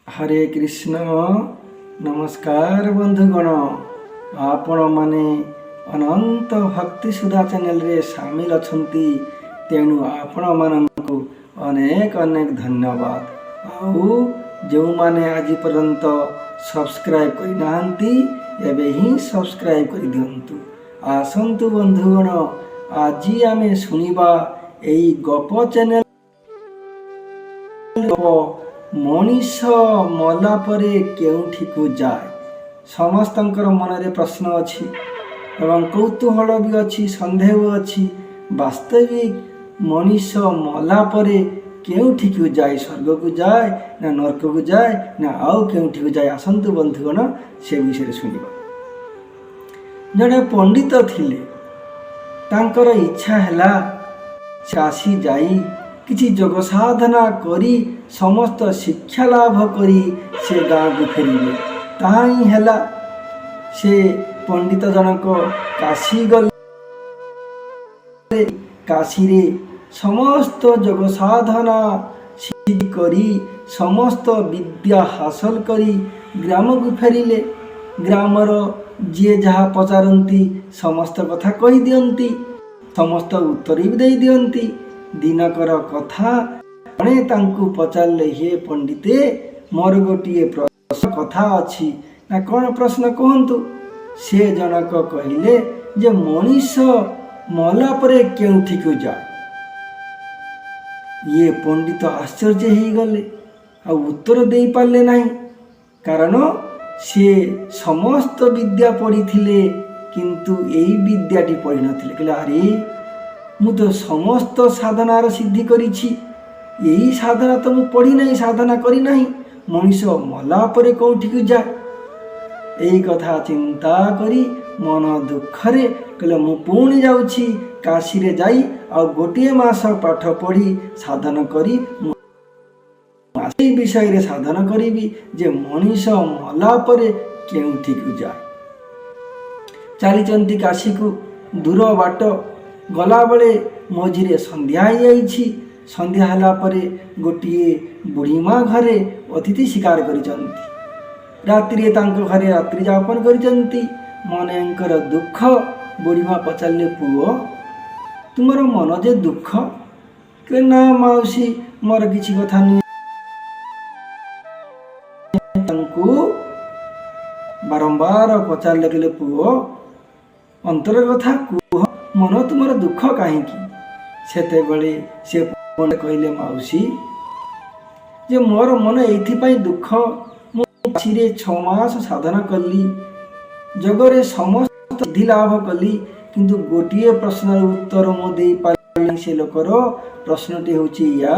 हरे कृष्ण नमस्कार बंधुगण आपण माने अनंत भक्ति सुधा चैनल रे शामिल अछंती तेणु आपण माननकु अनेक अनेक धन्यवाद। आउ जो माने आज पर्यंत सब्सक्राइब करि नाहंती एबे ही सब्सक्राइब करि दियंतु। आसंतु बंधुगण आज आमे सुनिबा एई गप चैनल मनीष मला परे केउठी को जाए। समस्तंकर मनरे प्रश्न अच्छी एवं कौतूहल भी अच्छी, संदेह अच्छी। वास्तविक मनीष मला परे केउठी को जाए, स्वर्ग को जाए ना नरक को जाए ना आउ केउठी को जाए। आसंतु बंधुगण से विषय सुनिबा। जड़े पंडित थिले तांकर इच्छा हैला काशी जाई किछि जोग साधना करी समस्त शिक्षा लाभ करी से गाँव को फेरिबे। ताहा ही हैला से पंडित जनक काशी गले। काशी रे समस्त जोग साधना सिद्धि करी समस्त विद्या हासिल करी ग्राम को फेरिले। ग्रामर जी जहाँ पचारती समस्त कथा कही दियंती, समस्त उत्तर भी दे दियंती। दिनकर कथा जड़े तांकु पचारे, हे पंडिते मोर गोटे प्रश्न कथा अच्छी ना कौन प्रश्न कहतु। से जनक कहले जे मनीष मला परे केउठी को जाए। ये पंडित आश्चर्य ही गले आ उत्तर दे पारले नहीं, कारण से समस्त विद्या पढ़ी थिले किंतु यही विद्याटी पढ़ी नथिले। कहले अरे मु तो समस्त साधनार सिद्धि करिछि, यही साधना तो मु पढ़ी नहीं, साधना करी नहीं, मनीष मला परे कौठी को जाए। यही कथा चिंता करी मन दुखरे कहले मु पुणी जाउछि काशी रे जाई आ गोटे मास पाठ पढ़ी साधन करी एई विषय रे साधन करिबी जे मनीष मला परे केउठी को जाए। चली काशी को दूर बाट गला बेले मझिरे संध्या हो जाइछि। संध्या हला परे गोटिए बुढ़ी माँ घरे अतिथि शिकार करिसंती। रात्रि तांको घरे रात्रि यापन करिसंती। मनेकर दुख बुढ़ी माँ पचारे, पुओ तुमर मन जे दुख? के ना माउसी मोर किछि कथा नुहे। तांको बारंबार पचारे कहले, पुओ अंतर कथा कुह, मन तुमर दुख कहीं? सेते बड़े से कहले, माउसी जे मोर मन एइथिपाई दुख, मुझे 6 मास साधना कली, जगरे समस्त सिद्धि लाभ कली, किंतु गोटे प्रश्न उत्तर मु दे पारली। से लोकर प्रश्नटी होची या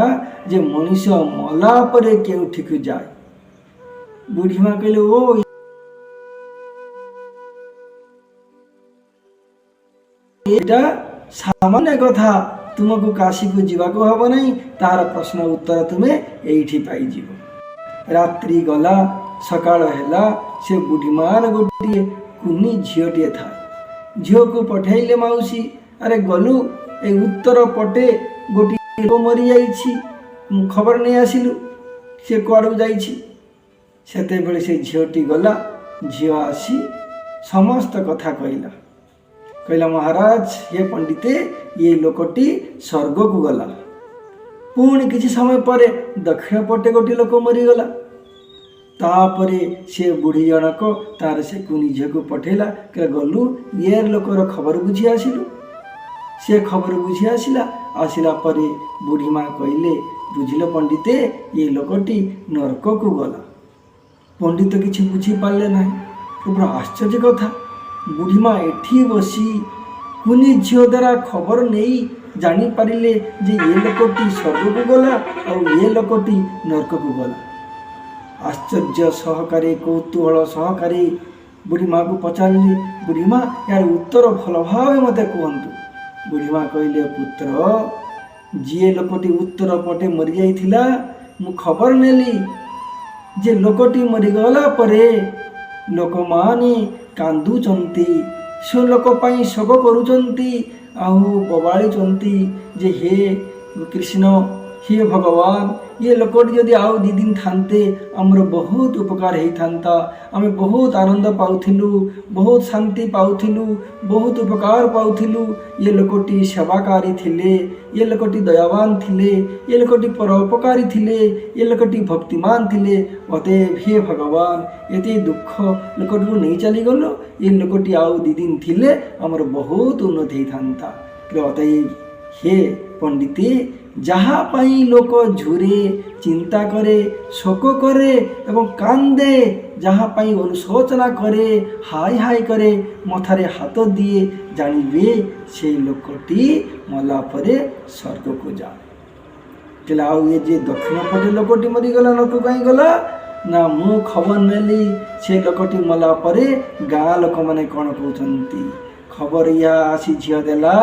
जे मनीष मला परे केउठी को जाए। बुढ़ी माँ कहले, ओ एटा सामान्य कथा, तुमको काशी को जीवाको हब नहीं, तार प्रश्न उत्तर तुम्हें एठी पाई जीव। रात्रि गला सकाळ हैला, से बुढ़ी मान गोटे कुनी झीटे था। झील को पठेले माउसी, अरे गलु ए उत्तर पटे गोटे लोक मरी जाइछि, खबर नहीं आसिलु से कुआड़ू जाइछि। सेते बेले से झीटी गला, झील आसी समस्त कथा कहला। कहला, महाराज ये पंडिते ये लोकटी स्वर्ग को गला। पुणी किसी समय पर दक्षिण पटे गोटे लोक मरीगला। तापरे से बुढ़ी जनक तार से कुनी झील को पठेला, कह गलु ये लोकर खबर बुझी आसिलु। से खबर बुझी आसिला। आसिला परे बुढ़ी माँ कहले, बुझिल पंडिते ये लोकटी नरक को गला। पंडित किसी बुझी पारे ना, पूरा आश्चर्य कथा। बुढ़ी माँ एठी बसी कुनी झील द्वारा खबर नहीं जानी पारिले जे ये लोकटी स्वर्ग को गला और ये लोकटी नरक को गला। आश्चर्य सहकारे कौतूहल सहकारे बुढ़ी माँ को पचारे, बुढ़ी माँ यार उत्तर भल भाव मत कहतु। बुढ़ी माँ कहले, पुत्र जी लोकटी उत्तर पटे मरी जाइथिला, मु खबर नेली जे लोकटी मरीगला परे लोक माने कांदुचंती, से लोक पाई शोक करुचंती, आहु बबाळीचंती जे हे कृष्ण हे भगवान ये लोकटी जदि आउ दी दिन थांते आमर बहुत उपकार होई थांता, आमे बहुत आनंद पाउथिलु, बहुत शांति पाउथिलु, बहुत उपकार पाउथिलु। ये लोकटी सेवाकारी थिले, ये लोकटी दयावान थिले, ये लोकटी परोपकारी थिले, ये लोकटी भक्तिमान थिले। अतएव हे भगवान एते दुख लोकटी को नहीं चली गलो, ये लोकटी आउ दी दिन थिले आमर बहुत उन्नति होई थांता। अतएव हे पंडिते जहाँ पाई लोक झुरे चिंता करे शोक करे एवं कांदे, जहाँ पाई अनुशोचना करे हाय हाय करे मथारे हाथ दिए जानिबे से लोकटी मला परे स्वर्ग को जा। तेला आउ ये जे दक्षिण पटे लोकटी मरीगला नरक कहीं गला ना मु खबर नेली से लोकटी मला परे गाँ लोक मैंने कौन कहते खबर या आसी झील देला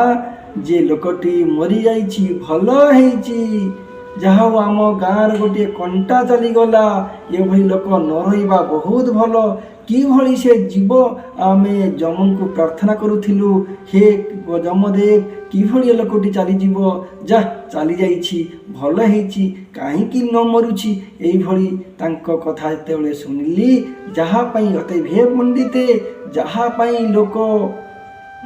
जे लोकटी मरी जाइछि भल हेछि, जहा आम गाँव गोटे कंटा चलीगला ये भली लोक न रहिबा बहुत भल। कि भली से जीव आमे जम को प्रार्थना करूथिलु हे जमदेव कि भली लोकटी चली जीव जा चली जाइछि भल हेछि काहींकि न मरुछि। एई भली तांको कथा जेतेबेले सुनिली जहा पई अते भे पंडिते जहा पई लोक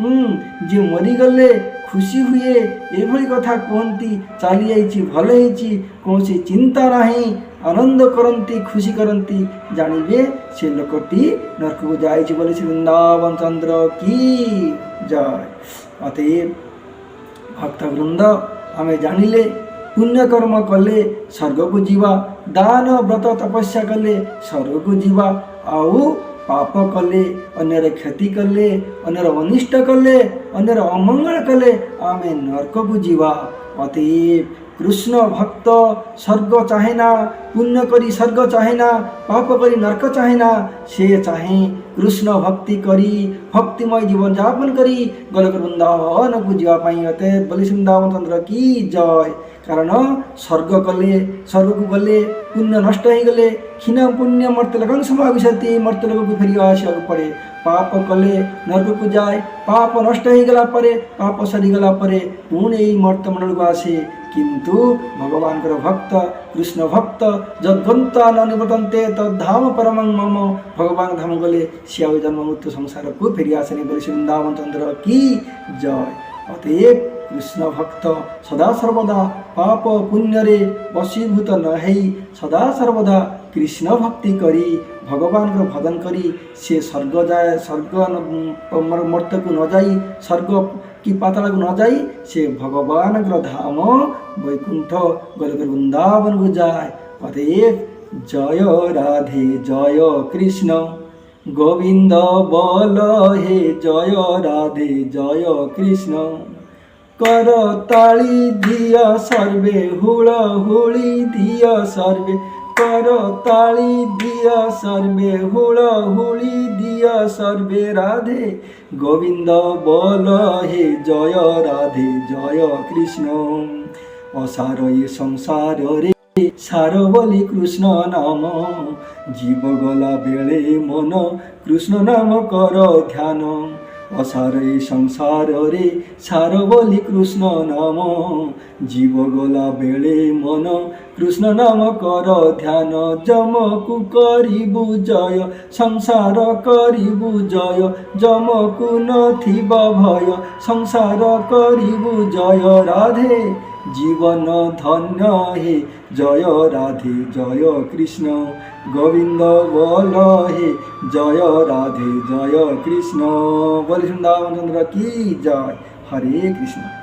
जे मरीगले खुशी हुए ये कथा कहती चली जाइछि भल हेछि कौन चिंता नहीं आनंद करती खुशी करती जानिबे से लोकटी नरक को जाइछि बोले श्री वृंदावन चंद्र की जय। अतएव भक्तवृंद आमे जानिले पुण्य कर्म कले स्वर्ग को जीवा, दान व्रत तपस्या कले स्वर्ग को जीवा, आउ पाप कले अन्यर क्षति कले अन्यर अनिष्ट कले अन्यर अमंगल कले आमे नरक को जीवा। अतएव कृष्ण भक्त स्वर्ग चाहेना, पुण्य करी स्वर्ग चाहेना, पाप करी नरक चाहेना, से चाहे कृष्ण भक्ति करी भक्तिमय जीवन यापन करी गोलोक वृंदावन को जीवाई। अतएव बोले वृंदावन चंद्र की जय। कारण स्वर्ग कले स्वर्ग को गले पुण्य नष्ट हो गले क्षीण पुण्य मर्त्यलोक समाविशति मर्त्यलोक को फेरी आसा पड़े, पाप कले नरक को जाए, पाप नष्ट हो गला परे पाप सरीगला परे पुणे मर्त्यमंडल को आसे। किंतु भगवान भक्त कृष्ण भक्त जद्गंता न निवर्तन्ते तद्धाम परमं मम, भगवान धाम गले सियाव जन्म मृत्यु संसार को फेरी आसनी बोले वृंदावन चंद्र की जय। अतएव कृष्ण भक्त सदा सर्वदा पाप पुण्य रे वशीभूत नहै सदा सर्वदा कृष्ण भक्ति करी भगवान को भजन करी से स्वर्ग जाए, स्वर्ग मर्त्य को न जाई, स्वर्ग की पाताल को न जाई, से भगवान धाम वैकुंठ गोलोक वृंदावन को जाए। अतएव जय राधे जय कृष्ण गोविंद बोल हे जय राधे जय कृष्ण। कर ताली दिया सर्वे हुड़ हुड़ी दिया सर्वे, कर ताली दिया सर्वे हुड़ हुड़ी दिया सर्वे, राधे गोविंद बोल हे जय राधे जय कृष्ण। असार ये संसार रे सार बोली कृष्ण नाम, जीव गला बेले मन कृष्ण नाम कर ध्यान। असार ये संसार रे सार बोली कृष्ण नाम, जीव गला बेले मन कृष्ण नाम कर ध्यान। जम को करिबु जय संसार करिबु जय, जम को नथिब भय संसार करिबु जय, राधे जीवन धन्य हे जय राधे जय कृष्ण। गोविंद बोल हे जय राधे जय कृष्ण। बोले वृंदावन चंद्र की जय। हरे कृष्ण।